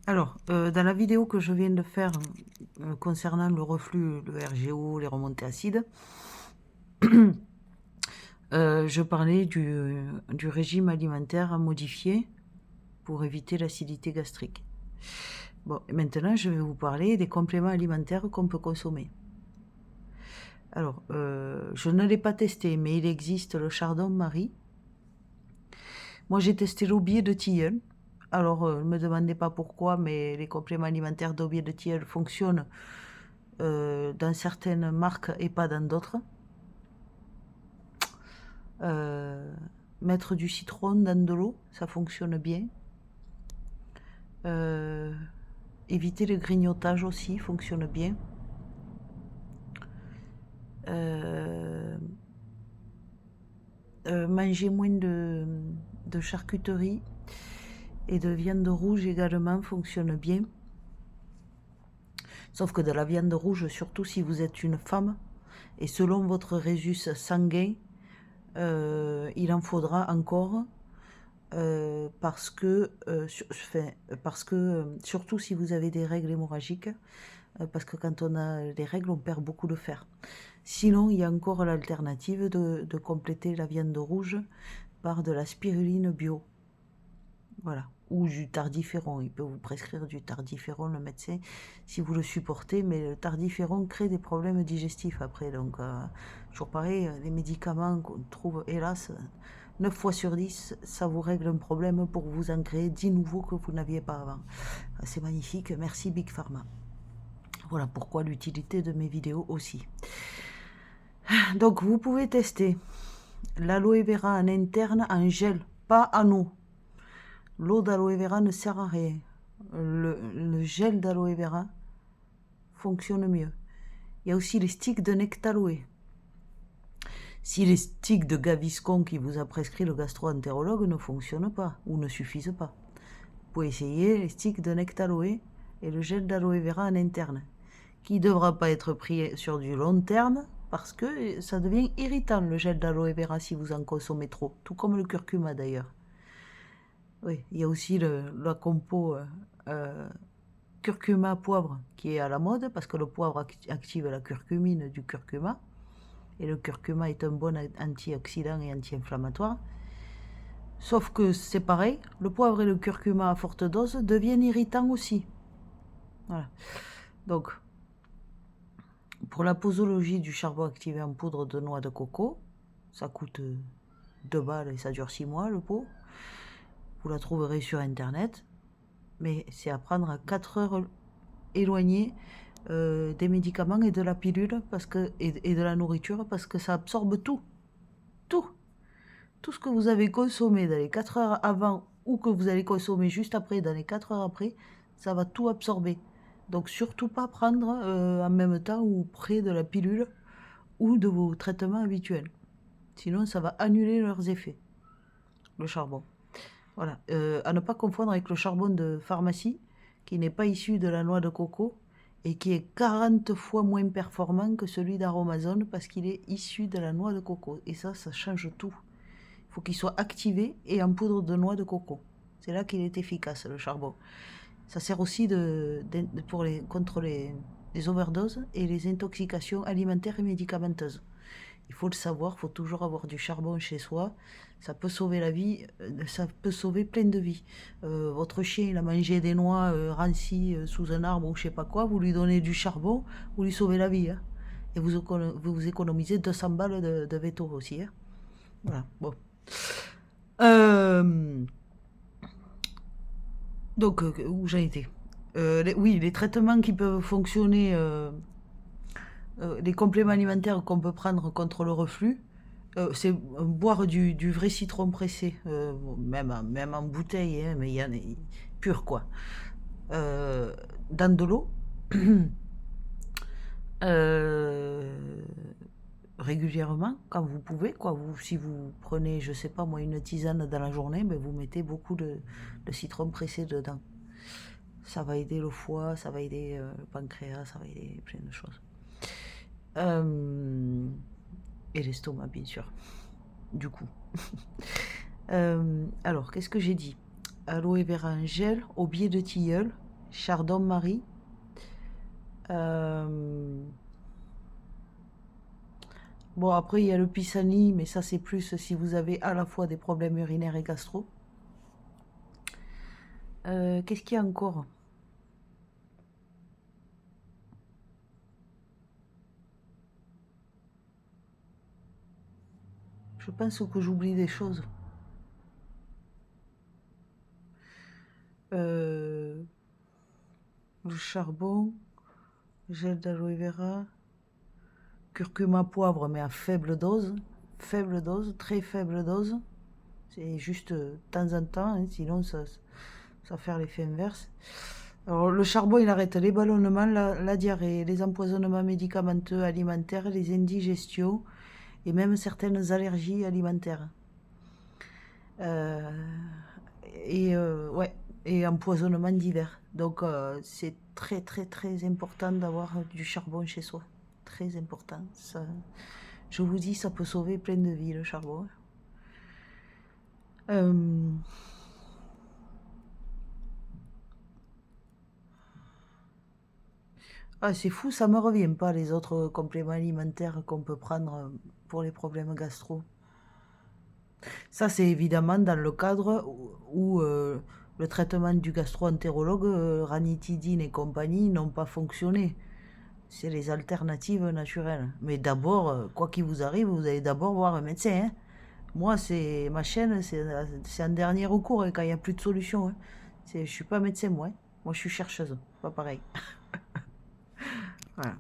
Alors, dans la vidéo que je viens de faire concernant le reflux, le RGO, les remontées acides, je parlais du régime alimentaire à modifier pour éviter l'acidité gastrique. Bon, et maintenant, je vais vous parler des compléments alimentaires qu'on peut consommer. Alors, je ne l'ai pas testé, mais il existe le chardon-marie. Moi, j'ai testé l'aubier de tilleul. Alors, ne me demandez pas pourquoi, mais les compléments alimentaires d'aubier de tilleul fonctionnent dans certaines marques et pas dans d'autres. Mettre du citron dans de l'eau, ça fonctionne bien. Éviter le grignotage aussi, fonctionne bien. Manger moins de charcuterie et de viande rouge également fonctionne bien. Sauf que de la viande rouge, surtout si vous êtes une femme, et selon votre résus sanguin, il en faudra encore parce que surtout si vous avez des règles hémorragiques, parce que quand on a des règles, on perd beaucoup de fer. Sinon, il y a encore l'alternative de compléter la viande rouge par de la spiruline bio. Voilà. Ou du tardiféron. Il peut vous prescrire du tardiféron, le médecin, si vous le supportez, mais le tardiféron crée des problèmes digestifs après. Donc, toujours pareil, les médicaments qu'on trouve, hélas, 9 fois sur 10, ça vous règle un problème pour vous en créer 10 nouveaux que vous n'aviez pas avant. C'est magnifique. Merci Big Pharma. Voilà pourquoi l'utilité de mes vidéos aussi. Donc, vous pouvez tester l'aloe vera en interne en gel, pas en eau. L'eau d'aloe vera ne sert à rien. Le gel d'aloe vera fonctionne mieux. Il y a aussi les sticks de nectaloe. Si les sticks de Gaviscon qui vous a prescrit le gastro-entérologue ne fonctionnent pas ou ne suffisent pas, vous pouvez essayer les sticks de nectaloe et le gel d'aloe vera en interne, qui ne devra pas être pris sur du long terme parce que ça devient irritant le gel d'aloe vera si vous en consommez trop, tout comme le curcuma d'ailleurs. Oui, il y a aussi la compo curcuma poivre qui est à la mode parce que le poivre active la curcumine du curcuma et le curcuma est un bon antioxydant et anti-inflammatoire. Sauf que c'est pareil, le poivre et le curcuma à forte dose deviennent irritants aussi. Voilà. Donc, pour la posologie du charbon activé en poudre de noix de coco, ça coûte 2 balles et ça dure 6 mois le pot. Vous la trouverez sur internet, mais c'est à prendre à 4 heures éloignées des médicaments et de la pilule et de la nourriture parce que ça absorbe tout. Tout ce que vous avez consommé dans les 4 heures avant ou que vous allez consommer juste après, dans les 4 heures après, ça va tout absorber. Donc surtout pas prendre en même temps ou près de la pilule ou de vos traitements habituels. Sinon ça va annuler leurs effets. Le charbon. Voilà. À ne pas confondre avec le charbon de pharmacie qui n'est pas issu de la noix de coco et qui est 40 fois moins performant que celui d'Aromazone parce qu'il est issu de la noix de coco. Et ça change tout. Il faut qu'il soit activé et en poudre de noix de coco. C'est là qu'il est efficace, le charbon. Ça sert aussi contre les overdoses et les intoxications alimentaires et médicamenteuses. Il faut le savoir, il faut toujours avoir du charbon chez soi. Ça peut sauver la vie, ça peut sauver plein de vies. Votre chien, il a mangé des noix rancies sous un arbre ou je sais pas quoi, vous lui donnez du charbon, vous lui sauvez la vie. Hein. Et vous économisez 200 balles de veto aussi. Hein. Voilà, bon. Donc, où j'en étais oui, les traitements qui peuvent fonctionner, les compléments alimentaires qu'on peut prendre contre le reflux, c'est boire du vrai citron pressé, même en bouteille, hein, mais il y en a pur quoi. Dans de l'eau. Régulièrement, quand vous pouvez, quoi. Si vous prenez, je sais pas moi, une tisane dans la journée, ben vous mettez beaucoup de citron pressé dedans. Ça va aider le foie, ça va aider le pancréas, ça va aider plein de choses. Et l'estomac, bien sûr. Du coup. Alors, qu'est-ce que j'ai dit? Aloe vera en gel, aubier de tilleul, Chardon-Marie. Euh, Bon, après, il y a le pissenlit, mais ça, c'est plus si vous avez à la fois des problèmes urinaires et gastro. Qu'est-ce qu'il y a encore? Je pense que j'oublie des choses. Euh, le charbon, gel d'aloe vera, curcuma poivre, mais à faible dose, très faible dose. C'est juste de temps en temps, hein, sinon ça va faire l'effet inverse. Alors, le charbon, il arrête les ballonnements, la diarrhée, les empoisonnements médicamenteux, alimentaires, les indigestions et même certaines allergies alimentaires. Euh, ouais, et empoisonnements divers. Donc, c'est très, très, très important d'avoir du charbon chez soi. Très important. Ça, je vous dis, ça peut sauver plein de vies, le charbon. Euh, Ah, c'est fou, ça me revient pas les autres compléments alimentaires qu'on peut prendre pour les problèmes gastro. Ça, c'est évidemment dans le cadre où le traitement du gastro-entérologue, ranitidine et compagnie, n'ont pas fonctionné. C'est les alternatives naturelles. Mais d'abord, quoi qu'il vous arrive, vous allez d'abord voir un médecin, hein. Moi, c'est ma chaîne, c'est un dernier recours hein, quand il n'y a plus de solution, hein. Je suis pas médecin, moi, hein. Moi, je suis chercheuse, pas pareil. Voilà.